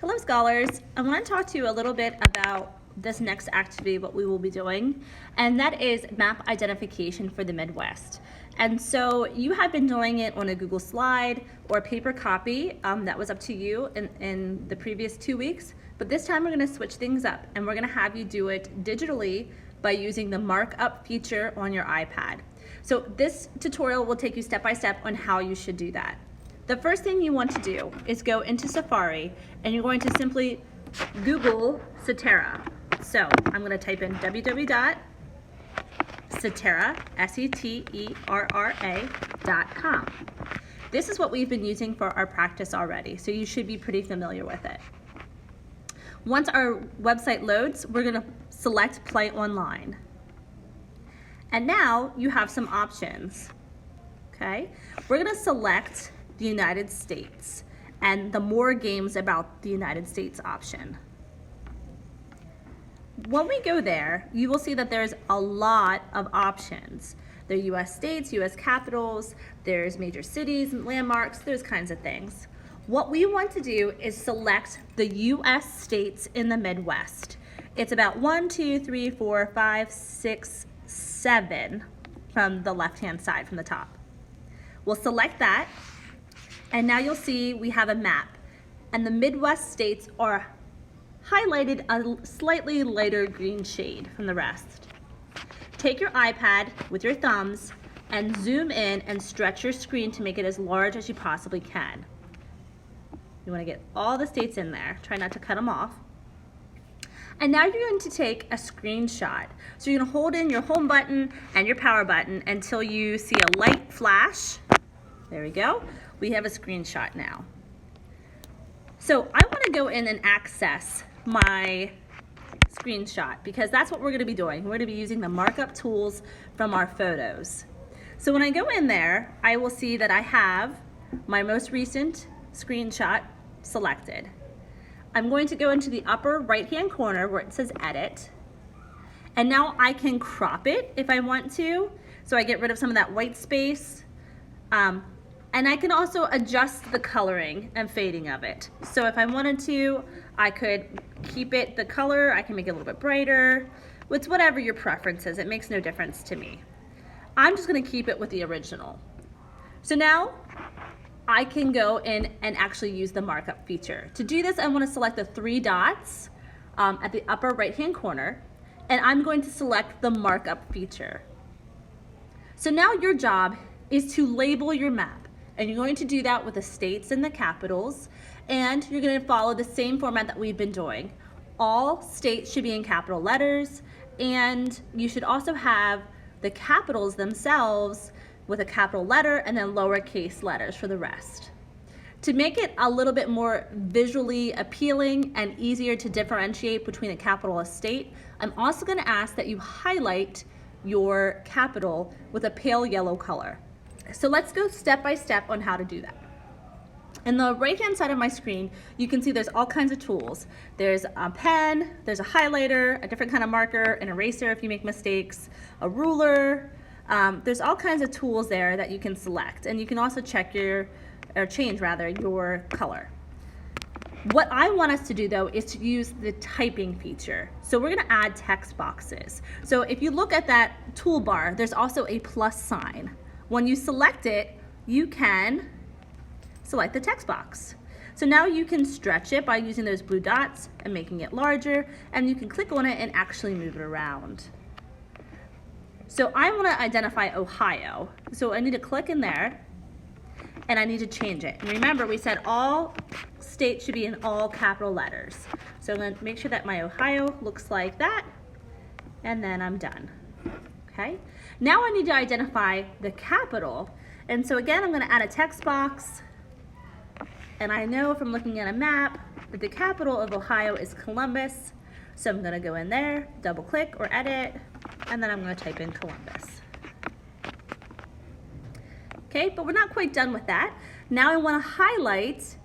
Hello scholars, I want to talk to you a little bit about this next activity, what we will be doing, and that is map identification for the Midwest. And so you have been doing it on a Google slide or a paper copy, that was up to you in the previous 2 weeks, but this time we're going to switch things up and we're going to have you do it digitally by using the Markup feature on your iPad. So this tutorial will take you step by step on how you should do that. The first thing you want to do is go into Safari and you're going to simply Google Cetera. So I'm going to type in www.cetera, S-E-T-E-R-R-A.com. This is what we've been using for our practice already, so you should be pretty familiar with it. Once our website loads, we're going to select Play Online. And now you have some options. Okay? We're going to select the United States and the More Games About the United States option. When we go there, you will see that there's a lot of options. There are US states, US capitals, there's major cities and landmarks, those kinds of things. What we want to do is select the US states in the Midwest. It's about 1, 2, 3, 4, 5, 6, 7 from the left-hand side, from the top. We'll select that. And now you'll see we have a map, and the Midwest states are highlighted a slightly lighter green shade from the rest. Take your iPad with your thumbs and zoom in and stretch your screen to make it as large as you possibly can. You want to get all the states in there. Try not to cut them off. And now you're going to take a screenshot. So you're going to hold in your home button and your power button until you see a light flash. There we go. We have a screenshot now. So I want to go in and access my screenshot because that's what we're going to be doing. We're going to be using the markup tools from our photos. So when I go in there, I will see that I have my most recent screenshot selected. I'm going to go into the upper right-hand corner where it says Edit. And now I can crop it if I want to. So I get rid of some of that white space. And I can also adjust the coloring and fading of it. So if I wanted to, I could keep it the color, I can make it a little bit brighter. It's whatever your preference is, it makes no difference to me. I'm just gonna keep it with the original. So now I can go in and actually use the markup feature. To do this, I wanna select the 3 dots at the upper right-hand corner, and I'm going to select the markup feature. So now your job is to label your map. And you're going to do that with the states and the capitals, and you're going to follow the same format that we've been doing. All states should be in capital letters, and you should also have the capitals themselves with a capital letter and then lowercase letters for the rest. To make it a little bit more visually appealing and easier to differentiate between a capital and a state, I'm also going to ask that you highlight your capital with a pale yellow color. So let's go step by step on how to do that. In the right-hand side of my screen, you can see there's all kinds of tools. There's a pen, there's a highlighter, a different kind of marker, an eraser if you make mistakes, a ruler. There's all kinds of tools there that you can select, and you can also check change your color. What I want us to do though is to use the typing feature. So we're gonna add text boxes. So if you look at that toolbar, there's also a plus sign. When you select it, you can select the text box. So now you can stretch it by using those blue dots and making it larger, and you can click on it and actually move it around. So I want to identify Ohio. So I need to click in there, and I need to change it. And remember, we said all states should be in all capital letters. So I'm going to make sure that my Ohio looks like that, and then I'm done. Okay. Now I need to identify the capital, and so again I'm going to add a text box, and I know from looking at a map that the capital of Ohio is Columbus, so I'm going to go in there, double click or edit, and then I'm going to type in Columbus. Okay, but we're not quite done with that. Now I want to highlight,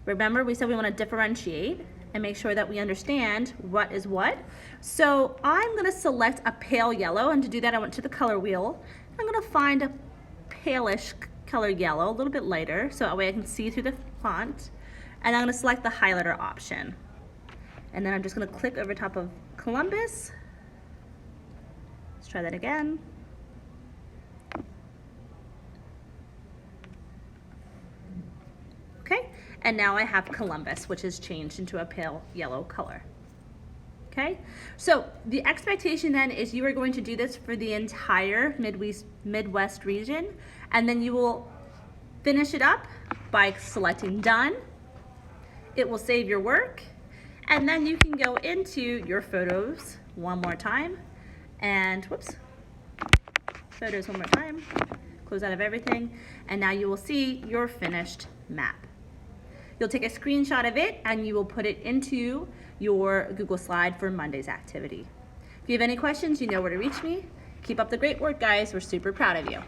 remember we said we want to differentiate and make sure that we understand what is what. So I'm going to select a pale yellow, and to do that I went to the color wheel. I'm going to find a palish color yellow, a little bit lighter, so that way I can see through the font. and I'm going to select the highlighter option. And then I'm just going to click over top of Columbus. Let's try that again. Okay, and now I have Columbus, which is changed into a pale yellow color. Okay, so the expectation then is you are going to do this for the entire Midwest region, and then you will finish it up by selecting done. It will save your work, and then you can go into your photos one more time, and photos one more time, close out of everything, and now you will see your finished map. You'll take a screenshot of it and you will put it into your Google slide for Monday's activity. If you have any questions, you know where to reach me. Keep up the great work, guys. We're super proud of you.